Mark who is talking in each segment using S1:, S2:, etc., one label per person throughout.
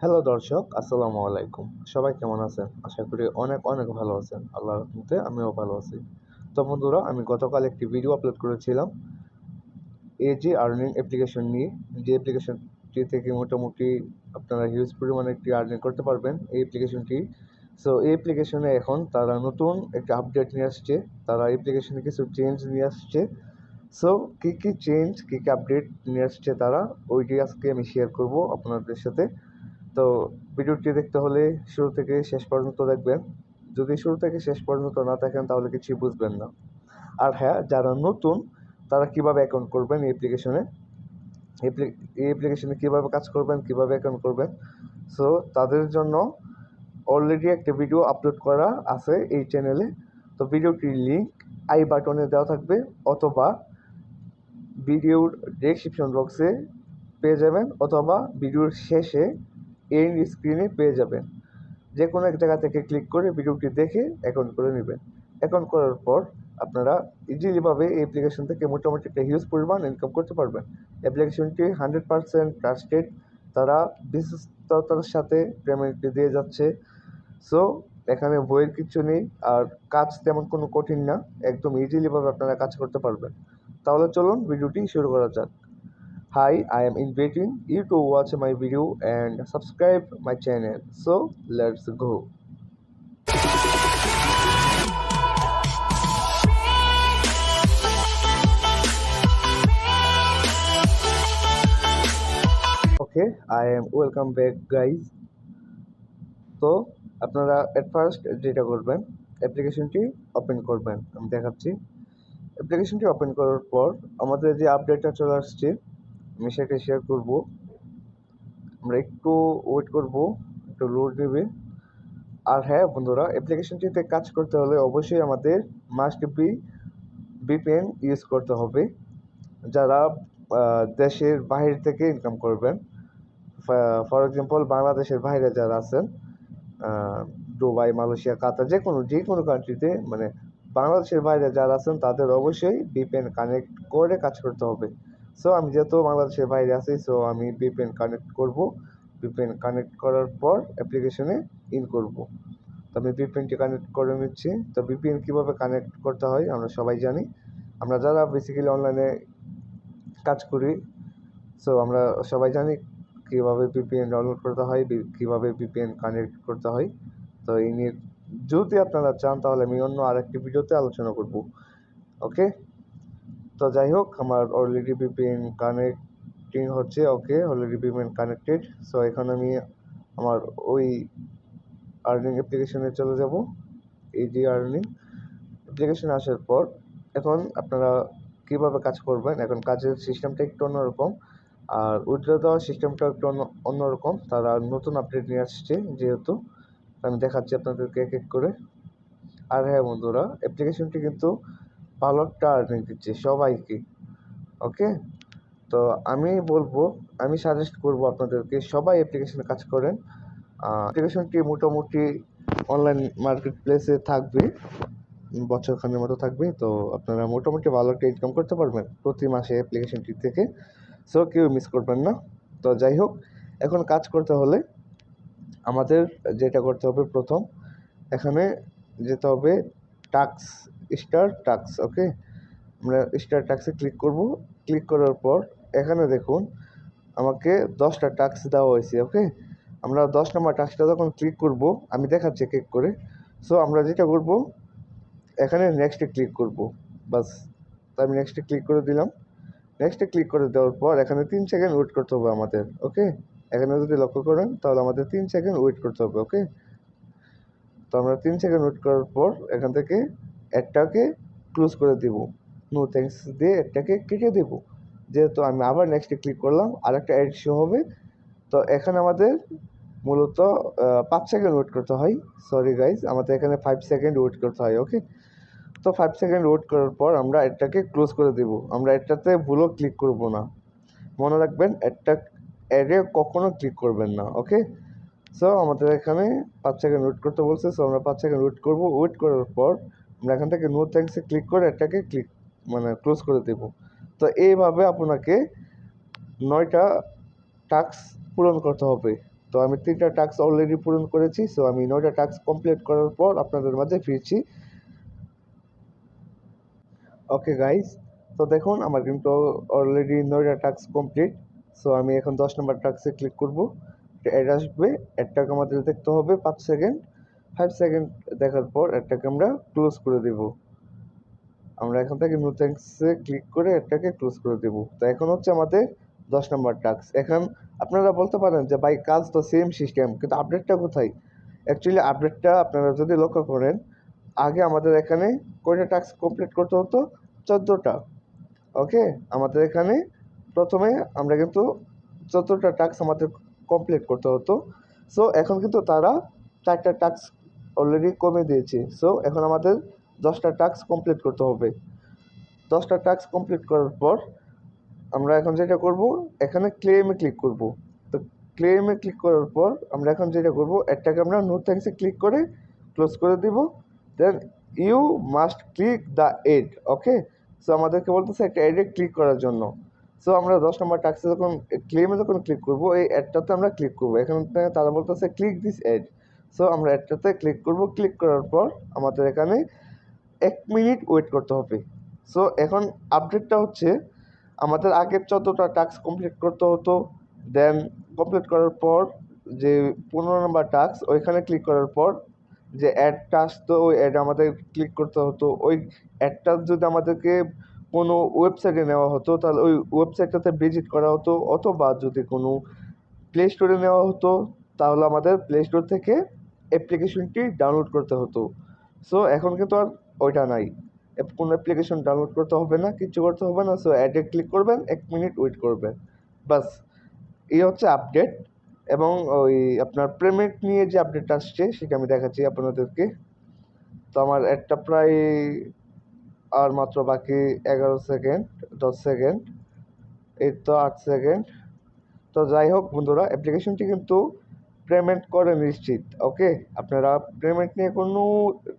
S1: Hello দর্শক, আসসালামু আলাইকুম। সবাই কেমন আছেন? আশা করি অনেক অনেক ভালো আছেন। আল্লাহর রহমতে আমিও ভালো আছি। তো বন্ধুরা, আমি গতকাল একটি ভিডিও আপলোড করেছিলাম এজি আর্নিং অ্যাপ্লিকেশন নিয়ে, যে অ্যাপ্লিকেশনটি থেকে মোটামুটি আপনারা হিউজ পরিমাণে একটি আর্নিং করতে পারবেন এই অ্যাপ্লিকেশনটি। সো এই অ্যাপ্লিকেশনে এখন তারা নতুন একটা আপডেট নিয়ে আসছে, তারা অ্যাপ্লিকেশনে কিছু চেঞ্জ নিয়ে আসছে। সো কী চেঞ্জ, কী আপডেট নিয়ে আসছে তারা, ওইটি আজকে আমি শেয়ার করব আপনাদের সাথে। তো ভিডিওটি দেখতে হলে শুরু থেকে শেষ পর্যন্ত দেখবেন। যদি শুরু থেকে শেষ পর্যন্ত না দেখেন তাহলে কিছুই বুঝবেন না। আর হ্যাঁ, যারা নতুন তারা কিভাবে অ্যাকাউন্ট করবেন এই অ্যাপ্লিকেশনে, এই অ্যাপ্লিকেশনে কীভাবে কাজ করবেন, কীভাবে অ্যাকাউন্ট করবেন, সো তাদের জন্য অলরেডি একটা ভিডিও আপলোড করা আছে এই চ্যানেলে। তো ভিডিওটির লিঙ্ক আই বাটনে দেওয়া থাকবে, অথবা ভিডিওর ডেসক্রিপশন বক্সে পেয়ে যাবেন, অথবা ভিডিওর শেষে এন্ড স্ক্রিনে পেয়ে যাবেন। যে কোনো এক জায়গা থেকে ক্লিক করে ভিডিওটি দেখে অ্যাকাউন্ট করে নেবেন। অ্যাকাউন্ট করার পর আপনারা ইজিলিভাবে এই অ্যাপ্লিকেশন থেকে মোটামুটি একটা হিউজ পরিমাণ ইনকাম করতে পারবেন। অ্যাপ্লিকেশনটি 100% ট্রাস্টেড, তারা বিশ্বস্ততার সাথে পেমেন্টটি দিয়ে যাচ্ছে। সো এখানে বইয়ের কিছু নেই, আর কাজ তেমন কোনো কঠিন না, একদম ইজিলিভাবে আপনারা কাজ করতে পারবেন। তাহলে চলুন ভিডিওটি শুরু করা যাক। Hi, I am inviting you to watch my video and subscribe my channel. So let's go. Okay, I am welcome back guys. তো আপনারা এট ফার্স্ট যেটা করবেন, অ্যাপ্লিকেশনটি ওপেন করবেন। আমি দেখাচ্ছি। অ্যাপ্লিকেশনটি ওপেন করার পর আমাদের যে আপডেটটা চলে আসছে আমি সেটা শেয়ার করব। আমরা একটু ওয়েট করব, একটু লোড নেবে। আর হ্যাঁ বন্ধুরা, অ্যাপ্লিকেশনটিতে কাজ করতে হলে অবশ্যই আমাদের মাস্ট বি ভিপিএন ইউজ করতে হবে। যারা দেশের বাহির থেকে ইনকাম করবেন, ফর এক্সাম্পল বাংলাদেশের বাইরে যারা আছেন, দুবাই, মালয়েশিয়া, কাতার, যে কোনো কান্ট্রিতে, মানে বাংলাদেশের বাইরে যারা আছেন তাদের অবশ্যই ভিপিএন কানেক্ট করে কাজ করতে হবে। সো আমি যেহেতু বাংলাদেশের বাইরে আছি, সো আমি ভিপিএন কানেক্ট করব। ভিপিএন কানেক্ট করার পর অ্যাপ্লিকেশনে ইন করব। তো আমি ভিপিএনটি কানেক্ট করে নিচ্ছি। তো ভিপিএন কীভাবে কানেক্ট করতে হয় আমরা সবাই জানি। আমরা যারা বেসিক্যালি অনলাইনে কাজ করি, সো আমরা সবাই জানি কীভাবে ভিপিএন ডাউনলোড করতে হয়, কীভাবে ভিপিএন কানেক্ট করতে হয়। তো এই নিয়ে যদি আপনারা চান তাহলে আমি অন্য আরেকটি ভিডিওতে আলোচনা করব। ওকে, তো যাই হোক, আমার অলরেডি ভিপিএন কানেক্টিং হচ্ছে। ওকে, অলরেডি ভিপিএন কানেক্টেড। সো এখন আমি আমার ওই আর্নিং অ্যাপ্লিকেশনে চলে যাব। এই যে আর্নিং অ্যাপ্লিকেশনে আসার পর এখন আপনারা কীভাবে কাজ করবেন, এখন কাজের সিস্টেমটা একটু অন্যরকম, আর উইথড্র দেওয়ার সিস্টেমটা একটু অন্যরকম। তারা নতুন আপডেট নিয়ে আসছে যেহেতু, আমি দেখাচ্ছি আপনাদেরকে এক এক করে। আর হ্যাঁ বন্ধুরা, অ্যাপ্লিকেশনটি কিন্তু ভালো একটা আর্নিং দিচ্ছে সবাইকে। ওকে, তো আমি সাজেস্ট করব আপনাদেরকে সবাই অ্যাপ্লিকেশনে কাজ করেন। অ্যাপ্লিকেশনটি মোটামুটি অনলাইন মার্কেট প্লেসে থাকবে, বছরখানেক মতো থাকবে। তো আপনারা মোটামুটি ভালো একটা ইনকাম করতে পারবেন প্রতি মাসে অ্যাপ্লিকেশনটি থেকে। সো কেউ মিস করবেন না। তো যাই হোক, এখন কাজ করতে হলে আমাদের যেটা করতে হবে, প্রথম এখানে যেতে হবে টাস্ক, স্টার্ট টাস্ক। ওকে, আমরা স্টার্ট টাস্কে ক্লিক করব। ক্লিক করার পর এখানে দেখুন আমাকে 10টা টাস্ক দেওয়া হয়েছে। ওকে, আমরা 10 নম্বর টাস্কটা যখন ক্লিক করব, আমি দেখাচ্ছি এক এক করে। সো আমরা যেটা করব, এখানে নেক্সটে ক্লিক করব, বাস। তো আমি নেক্সটে ক্লিক করে দিলাম। নেক্সটে ক্লিক করে দেওয়ার পর এখানে 3 সেকেন্ড ওয়েট করতে হবে আমাদের। ওকে, এখানে যদি লক্ষ্য করেন তাহলে আমাদের 3 সেকেন্ড ওয়েট করতে হবে। ওকে, তো আমরা 3 সেকেন্ড ওয়েট করার পর এখান থেকে অ্যাডটাকে ক্লোজ করে দেব, নো থ্যাঙ্কস দিয়ে অ্যাডটাকে কেটে দেব। যেহেতু আমি আবার নেক্সটে ক্লিক করলাম, আর একটা অ্যাড শো হবে। তো এখানে আমাদের মূলত 5 সেকেন্ড ওয়েট করতে হয়। সরি গাইজ, আমাদের এখানে 5 সেকেন্ড ওয়েট করতে হয়। ওকে, তো 5 সেকেন্ড ওয়েট করার পর আমরা অ্যাডটাকে ক্লোজ করে দেব। আমরা অ্যাডটাতে ভুলও ক্লিক করব না, মনে রাখবেন অ্যাডে কখনো ক্লিক করবেন না। ওকে, সো আমাদের এখানে 5 সেকেন্ড ওয়েট করতে বলছে। সো আমরা 5 সেকেন্ড ওয়েট করব। ওয়েট করার পর আমরা এখান থেকে নো থ্যাঙ্কসে ক্লিক করে এটাকে ক্লোজ করে দেব। তো এইভাবে আপনাকে 9টা টাস্ক পূরণ করতে হবে। তো আমি 3টা টাস্ক অলরেডি পূরণ করেছি। সো আমি 9টা টাস্ক কমপ্লিট করার পর আপনাদের মাঝে ফিরছি। ওকে গাইজ, তো দেখুন আমার কিন্তু অলরেডি 9টা টাস্ক কমপ্লিট। সো আমি এখন 10 নম্বর টাস্কে ক্লিক করব। অ্যাড আসবে, অ্যাডটাকে আমাদের দেখতে হবে 5 সেকেন্ড। 5 সেকেন্ড দেখার পর অ্যাডটাকে আমরা ক্লোজ করে দেব। আমরা এখান থেকে নো থ্যাঙ্কসে ক্লিক করে এটাকে ক্লোজ করে দেব। তো এখন হচ্ছে আমাদের 10 নম্বর টাস্ক। এখন আপনারা বলতে পারেন যে ভাই কাজ তো সেম সিস্টেম, কিন্তু আপডেটটা কোথায়? অ্যাকচুয়ালি আপডেটটা আপনারা যদি লক্ষ্য করেন, আগে আমাদের এখানে কয়টা টাস্ক কমপ্লিট করতে হতো? 14টা। ওকে, আমাদের এখানে প্রথমে আমরা কিন্তু 14টা টাস্ক আমাদের কমপ্লিট করতে হতো। সো এখন কিন্তু তারা 4টা টাস্ক অলরেডি কমে দিয়েছে। সো এখন আমাদের 10টা টাস্ক কমপ্লিট করতে হবে। 10টা টাস্ক কমপ্লিট করার পর আমরা এখন যেটা করব, এখানে ক্লেমে ক্লিক করব। তো ক্লেমে ক্লিক করার পর আমরা এখন যেটা করব, এটাকে আমরা নো থ্যাঙ্কসে ক্লিক করে ক্লোজ করে দিব। Then you must click the ad. Okay, so আমাদেরকে বলতেছে একটা এডে ক্লিক করার জন্য। সো আমরা 10 নম্বর টাস্কে যখন ক্লেমে যখন ক্লিক করব, এই অ্যাডটাতে আমরা ক্লিক করব। এখানে তারা বলতেছে ক্লিক দিস এড। সো আমরা অ্যাডটাতে ক্লিক করব। ক্লিক করার পর আমাদের এখানে 1 মিনিট ওয়েট করতে হবে। সো এখন আপডেটটা হচ্ছে, আমাদের আগের 14টা টাস্ক কমপ্লিট করতে হতো। দেন কমপ্লিট করার পর যে 15 নম্বর টাস্ক, ওইখানে ক্লিক করার পর যে অ্যাডটা আসতো, ওই অ্যাড আমাদের ক্লিক করতে হতো। ওই অ্যাডটা যদি আমাদেরকে কোনো ওয়েবসাইটে নেওয়া হতো, তাহলে ওই ওয়েবসাইটটাতে ভিজিট করা হতো, অথবা যদি কোনো প্লে স্টোরে নেওয়া হতো, তাহলে আমাদের প্লে স্টোর থেকে অ্যাপ্লিকেশনটি ডাউনলোড করতে হতো। সো এখন কিন্তু আর ওইটা নাই, কোনো অ্যাপ্লিকেশন ডাউনলোড করতে হবে না, কিছু করতে হবে না। সো অ্যাডে ক্লিক করবেন, 1 মিনিট ওয়েট করবেন, বাস। এই হচ্ছে আপডেট। এবং ওই আপনার পেমেন্ট নিয়ে যে আপডেট আসছে সেটা আমি দেখাচ্ছি আপনাদেরকে। তো আমার অ্যাডটা প্রায় আর মাত্র বাকি 11 সেকেন্ড, 10 সেকেন্ড, এই তো 8 সেকেন্ড। তো যাই হোক বন্ধুরা, অ্যাপ্লিকেশনটি কিন্তু পেমেন্ট করে নিশ্চিত। ওকে, আপনারা পেমেন্ট নিয়ে কোনো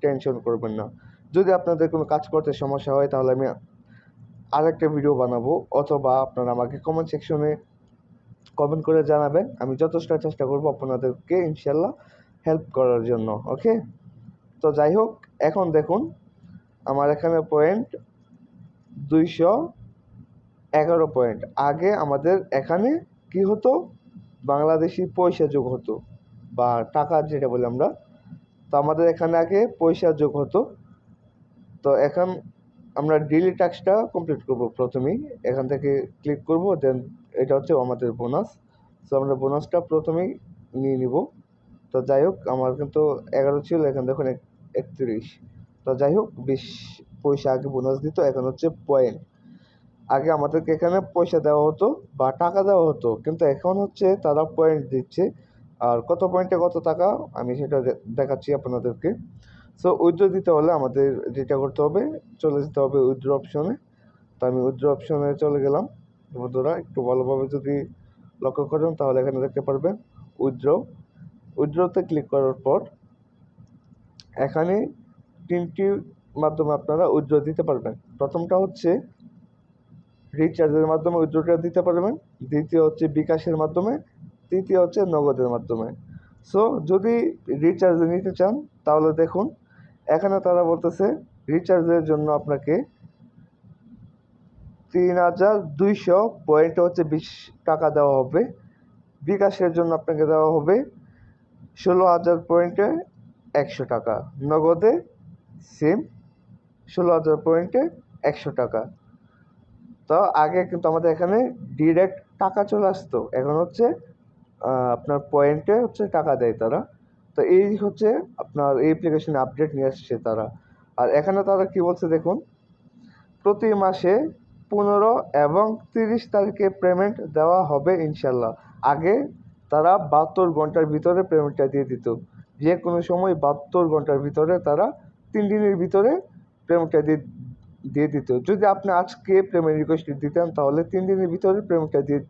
S1: টেনশন করবেন না। যদি আপনাদের কোনো কাজ করতে সমস্যা হয়, তাহলে আমি আরেকটা ভিডিও বানাবো, অথবা আপনারা আমাকে কমেন্ট সেকশনে কমেন্ট করে জানাবেন। আমি যথেষ্ট চেষ্টা করবো আপনাদেরকে ইনশাল্লাহ হেল্প করার জন্য। ওকে, তো যাই হোক, এখন দেখুন আমার এখানে পয়েন্ট 211 পয়েন্ট। আগে আমাদের এখানে কি হতো? বাংলাদেশি পয়সা যোগ হতো, বা টাকা যেটা বলি আমরা। তো আমাদের এখানে আগে পয়সা যোগ হতো। তো এখন আমরা ডেইলি টাস্কটা কমপ্লিট করব। প্রথমেই এখান থেকে ক্লিক করব, দেন এটা হচ্ছে আমাদের বোনাস। সো আমরা বোনাসটা প্রথমেই নিয়ে নিব। তো যাই হোক, আমার কিন্তু 11 ছিল, এখন দেখুন 31। তো যাই হোক, 20 পয়সা আগে বোনাস দিত, এখন হচ্ছে পয়েন্ট। আগে আমাদেরকে এখানে পয়সা দেওয়া হতো বা টাকা দেওয়া হতো, কিন্তু এখন হচ্ছে তারা পয়েন্ট দিচ্ছে। আর কত পয়েন্টে কত টাকা, আমি সেটা দেখাচ্ছি আপনাদেরকে। সো উইথড্র দিতে হলে আমাদের যেটা করতে হবে, চলে যেতে হবে উইথড্র অপশনে। তো আমি উইথড্র অপশনে চলে গেলাম। বন্ধুরা একটু ভালোভাবে যদি লক্ষ্য করেন, তাহলে এখানে দেখতে পারবেন উইথড্র। উইথড্রতে ক্লিক করার পর এখানে 3টি মাধ্যমে আপনারা উইথড্র দিতে পারবেন। প্রথমটা হচ্ছে রিচার্জের মাধ্যমে উইথড্রটা দিতে পারবেন, দ্বিতীয় হচ্ছে বিকাশের মাধ্যমে, তৃতীয় হচ্ছে নগদের মাধ্যমে। সো যদি রিচার্জে নিতে চান, তাহলে দেখুন এখানে তারা বলতেছে রিচার্জের জন্য আপনাকে 3200 পয়েন্টে হচ্ছে 20 টাকা দেওয়া হবে। বিকাশের জন্য আপনাকে দেওয়া হবে 16,000 পয়েন্টে 100 টাকা। নগদে সেম 16,000 পয়েন্টে 100 টাকা। তো আগে কিন্তু আমাদের এখানে ডিরেক্ট টাকা চলে আসতো, এখন হচ্ছে আপনার পয়েন্টে হচ্ছে টাকা দেয় তারা। তো এই হচ্ছে আপনার এই অ্যাপ্লিকেশনে আপডেট নিয়ে আসছে তারা। আর এখানে তারা কি বলছে দেখুন, প্রতি মাসে 15 এবং 30 তারিখে পেমেন্ট দেওয়া হবে ইনশাল্লাহ। আগে তারা 72 ঘন্টার ভিতরে পেমেন্টটা দিয়ে দিত। যে কোনো সময় 72 ঘন্টার ভিতরে তারা 3 দিনের ভিতরে পেমেন্টটা দিয়ে দিত। যদি আপনি আজকে পেমেন্ট রিকোয়েস্ট দিতেন, তাহলে 3 দিনের ভিতরে পেমেন্টটা দিয়ে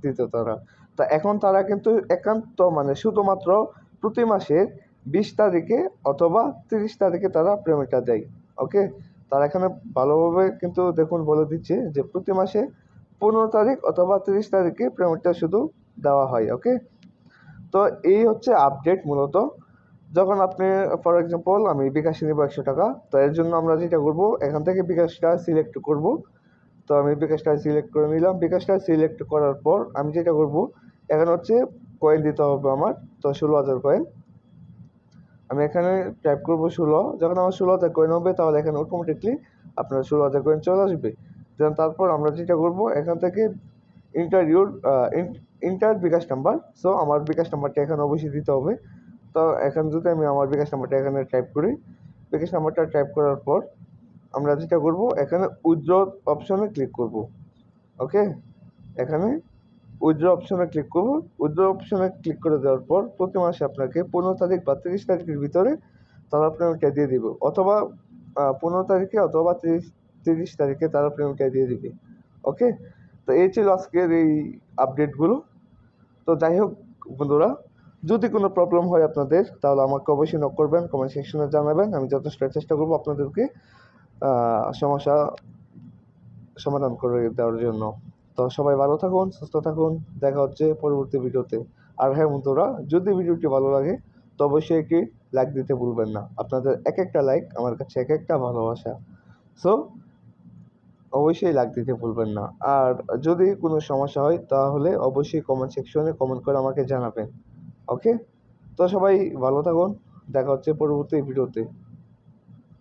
S1: দিত তারা। তা এখন তারা কিন্তু একান্ত মানে শুধুমাত্র প্রতি মাসের 20 তারিখে অথবা 30 তারিখে তারা পেমেন্টটা দেয়। ওকে, তারা এখানে ভালোভাবে কিন্তু দেখুন বলে দিচ্ছে যে প্রতি মাসে 15 তারিখ অথবা 30 তারিখে পেমেন্টটা শুধু দেওয়া হয়। ওকে, তো এই হচ্ছে আপডেট মূলত। যখন আপনি ফর এক্সাম্পল আমি বিকাশে নেবো 100 টাকা, তো এর জন্য আমরা যেটা করব, এখান থেকে বিকাশটা সিলেক্ট করব। তো আমি বিকাশটা সিলেক্ট করে নিলাম। বিকাশটা সিলেক্ট করার পর আমি যেটা করব, এখানে হচ্ছে কয়েন দিতে হবে আমার। তো 16,000 কয়েন আমি এখানে টাইপ করব 16। যখন আমার 16,000 কয়েন হবে, তাহলে এখানে অটোমেটিকলি আপনার 16,000 কয়েন চলে আসবে। দেন তারপর আমরা যেটা করব, এখান থেকে enter your enter bKash number. So আমার বিকাশ নাম্বারটা এখানে অবশ্যই দিতে হবে। তো এখন যদি আমি আমার বিকাশ নাম্বারটা এখানে টাইপ করি, বিকাশ নাম্বারটা টাইপ করার পর আমরা যেটা করব, এখানে উইথড্র অপশনে ক্লিক করব। ওকে, এখানে উইথড্র অপশনে ক্লিক করব। উইথড্র অপশনে ক্লিক করে দেওয়ার পর প্রতি মাসে আপনাকে 15 তারিখ বা 30 তারিখের ভিতরে তারা আপনার ওইটা দিয়ে দিবে, অথবা 15 তারিখে অথবা 30 তারিখে তারা আপনার ওইটা দিয়ে দিবে। ওকে, তো এই ছিল আজকের এই আপডেটগুলো। তো যাই হোক বন্ধুরা, যদি কোনো প্রবলেম হয় আপনাদের, তাহলে আমাকে অবশ্যই নক করবেন, কমেন্ট সেকশনে জানাবেন। আমি যথেষ্ট চেষ্টা করবো আপনাদেরকে সমস্যা সমাধান করে দেওয়ার জন্য। তো সবাই ভালো থাকুন, সুস্থ থাকুন, দেখা হচ্ছে পরবর্তী ভিডিওতে। আর হ্যাঁ বন্ধুরা, যদি ভিডিওটি ভালো লাগে তো অবশ্যই একটি লাইক দিতে ভুলবেন না। আপনাদের এক একটা লাইক আমার কাছে এক একটা ভালোবাসা। সো অবশ্যই লাইক দিতে ভুলবেন না। আর যদি কোনো সমস্যা হয়, তাহলে অবশ্যই কমেন্ট সেকশনে কমেন্ট করে আমাকে জানাবেন। ওকে, তো সবাই ভালো থাকুন, দেখা হচ্ছে পরবর্তী ভিডিওতে।